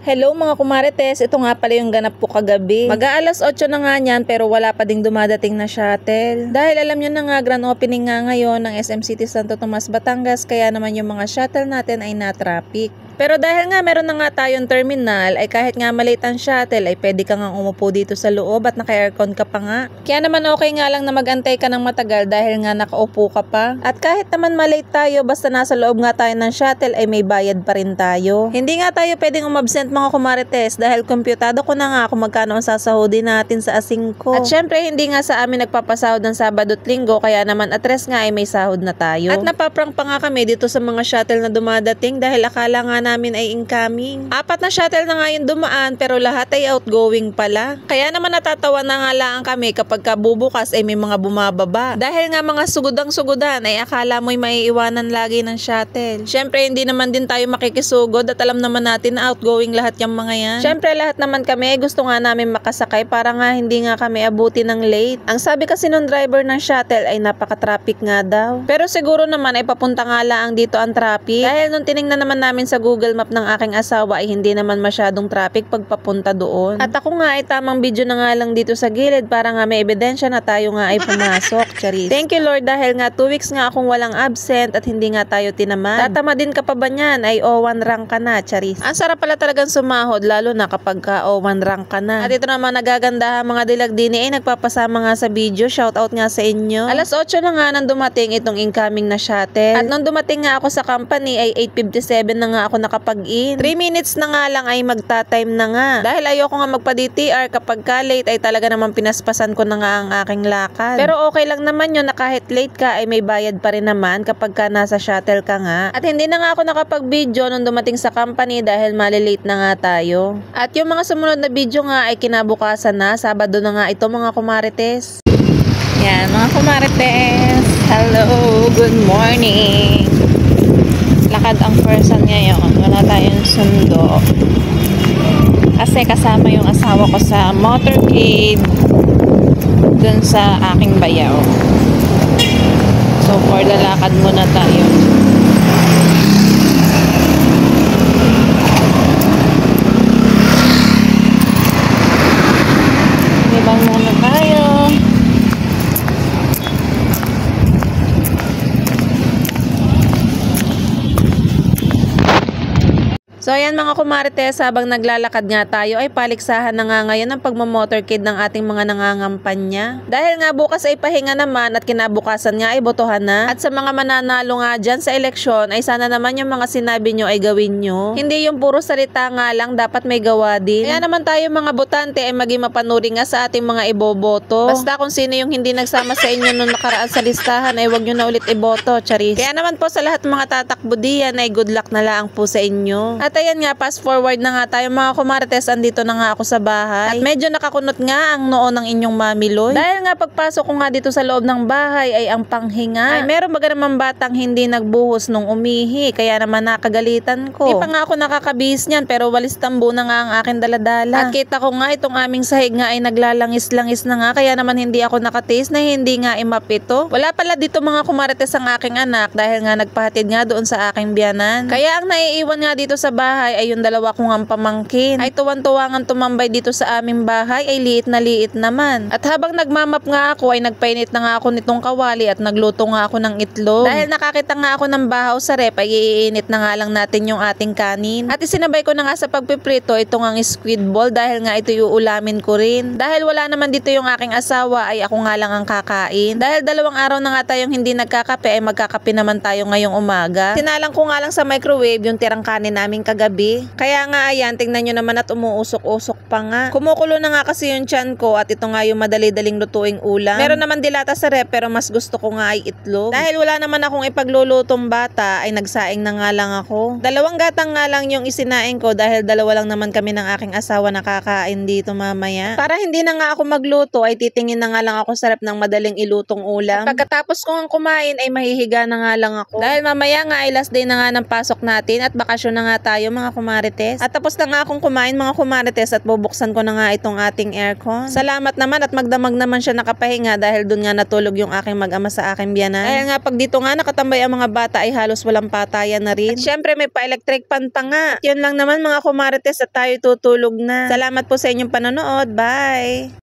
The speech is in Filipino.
Hello mga kumarites, ito nga pala yung ganap po kagabi. Mag-aalas 8 na nga niyan pero wala pa ding dumadating na shuttle. Dahil alam nyo na nga grand opening nga ngayon ng SM City Santo Tomas, Batangas, kaya naman yung mga shuttle natin ay na-traffic. Pero dahil nga meron na nga tayong terminal, ay kahit nga malate ang shuttle ay pwede ka nga umupo dito sa loob at naka-aircon ka pa nga. Kaya naman okay nga lang na magantay ka ng matagal dahil nga nakaupo ka pa. At kahit naman malate tayo, basta nasa loob nga tayo ng shuttle ay may bayad pa rin tayo. Hindi nga tayo pwedeng umabsent mga kumarites dahil kompyutado ko na nga kung magkano ang sasahodin natin sa asingko. At syempre hindi nga sa amin nagpapasahod ng Sabado at Linggo, kaya naman at rest nga ay may sahod na tayo. At napaprank pa nga kami dito sa mga shuttle na dumadating dahil akala nga namin ay incoming. 4 na shuttle na nga yung dumaan pero lahat ay outgoing pala. Kaya naman natatawa na nga lang kami kapag kabubukas ay may mga bumababa. Dahil nga mga sugudang-sugudan ay akala mo'y maiiwanan lagi ng shuttle. Syempre hindi naman din tayo makikisugod at alam naman natin na outgoing lahat yung mga yan. Syempre lahat naman kami gusto nga namin makasakay para nga hindi nga kami abuti ng late. Ang sabi kasi nung driver ng shuttle ay napaka-traffic nga daw. Pero siguro naman ay papunta nga lang dito ang traffic. Dahil nung tiningnan naman namin sa Google Map ng aking asawa ay hindi naman masyadong traffic pag papunta doon. At ako nga ay tamang video na nga lang dito sa gilid para nga may ebidensya na tayo nga ay pumasok. Charis. Thank you Lord dahil nga 2 weeks nga akong walang absent at hindi nga tayo tinaman. Tatama din ka pa ba niyan ay O1 rank ka na, Charis. Ang sarap pala talagang sumahod lalo na kapag ka O1 rank ka na. At ito naman nagagandahan mga dilag dini ay nagpapasama nga sa video. Shoutout nga sa inyo. Alas 8 na nga nang dumating itong incoming na shuttle. At nung dumating nga ako sa company ay 8:57 na nga ako nakapag-in. 3 minutes na nga lang ay magta-time na nga. Dahil ayoko nga magpa-DTR kapag ka late ay talaga naman pinaspasan ko na nga ang aking lakad. Pero okay lang naman yun na kahit late ka ay may bayad pa rin naman kapag ka nasa shuttle ka nga. At hindi na nga ako nakapag-video nung dumating sa company dahil malilate na nga tayo. At yung mga sumunod na video nga ay kinabukasan na. Sabado na nga ito mga kumarites. Yan mga kumarites. Hello, good morning. Lakad ang person ngayon. Wala tayong sundo. Kasi kasama yung asawa ko sa motorcade dun sa aking bayaw. So for the lakad muna tayo. Ibang muna tayo. So ayan mga kumarites, habang naglalakad nga tayo ay paliksahan na nga ngayon ang pagmamotorcade ng ating mga nangangampanya. Dahil nga bukas ay pahinga naman at kinabukasan nga ay botohan na. At sa mga mananalo nga dyan sa eleksyon ay sana naman yung mga sinabi nyo ay gawin nyo. Hindi yung puro salita nga lang, dapat may gawa din. Kaya naman tayo mga botante ay maging mapanuri nga sa ating mga iboboto. Basta kung sino yung hindi nagsama sa inyo nung nakaraan sa listahan ay wag nyo na ulit iboto, charis. Kaya naman po sa lahat mga tatakbo diyan ay good luck na lang po sa inyo. At ayan nga, fast forward na nga tayo mga kumarites, andito na nga ako sa bahay. At medyo nakakunot nga ang noo ng inyong mamiloy. Dahil nga pagpasok ko nga dito sa loob ng bahay ay ang panghinga. Ay meron baga naman batang hindi nagbuhos nung umihi, kaya naman nakagalitan ko. Di pa nga ako nakakabihis niyan pero walis tambo na nga ang aking daladala. At kita ko nga itong aming sahig nga ay naglalangis-langis na nga, kaya naman hindi ako nakatiis na hindi nga imapito. Wala pala dito mga kumarites ang aking anak dahil nga nagpahatid nga doon sa aking biyanan. Kaya ang naiiwan nga dito sa bahay ay yung dalawa kong ang pamangkin. Ay tuwan-tuwangan tumambay dito sa aming bahay ay liit na liit naman. At habang nagmamap nga ako ay nagpainit na nga ako nitong kawali at nagluto nga ako ng itlog. Dahil nakakita nga ako ng bahaw sa rep ay iinit na nga lang natin yung ating kanin. At isinabay ko na nga sa pagpiprito itong ang squid ball dahil nga ito iuulamin ko rin. Dahil wala naman dito yung aking asawa ay ako nga lang ang kakain. Dahil 2 araw na nga tayong hindi nagkakape ay magkakape naman tayo ngayong umaga. Sinalang ko nga lang sa microwave yung tirang kanin namin kagabi. Kaya nga ayan, tingnan nyo naman at umuusok-usok pa nga. Kumukulo na nga kasi yung tiyan ko at ito nga yung madali-daling lutuing ulam. Meron naman dilata sa rep pero mas gusto ko nga ay itlog. Dahil wala naman akong ipaglulutong bata ay nagsaing na nga lang ako. 2 gatang nga lang yung isinaing ko dahil 2 lang naman kami ng aking asawa nakakain dito mamaya. Para hindi na nga ako magluto ay titingin na nga lang ako sa rep ng madaling ilutong ulam. At pagkatapos kong kumain ay mahihiga na nga lang ako. Dahil mamaya nga ay last day na nga ng pasok natin at bakasyon na nga tayo tayo mga kumarites. At tapos na nga akong kumain mga kumarites at bubuksan ko na nga itong ating aircon. Salamat naman at magdamag naman siya nakapahinga dahil dun nga natulog yung aking mag-ama sa aking biyanan. Kaya nga pag dito nga nakatambay ang mga bata ay halos walang patayan na rin. At syempre may pa-electric pan pa nga. At yun lang naman mga kumarites at tayo tutulog na. Salamat po sa inyong panonood. Bye!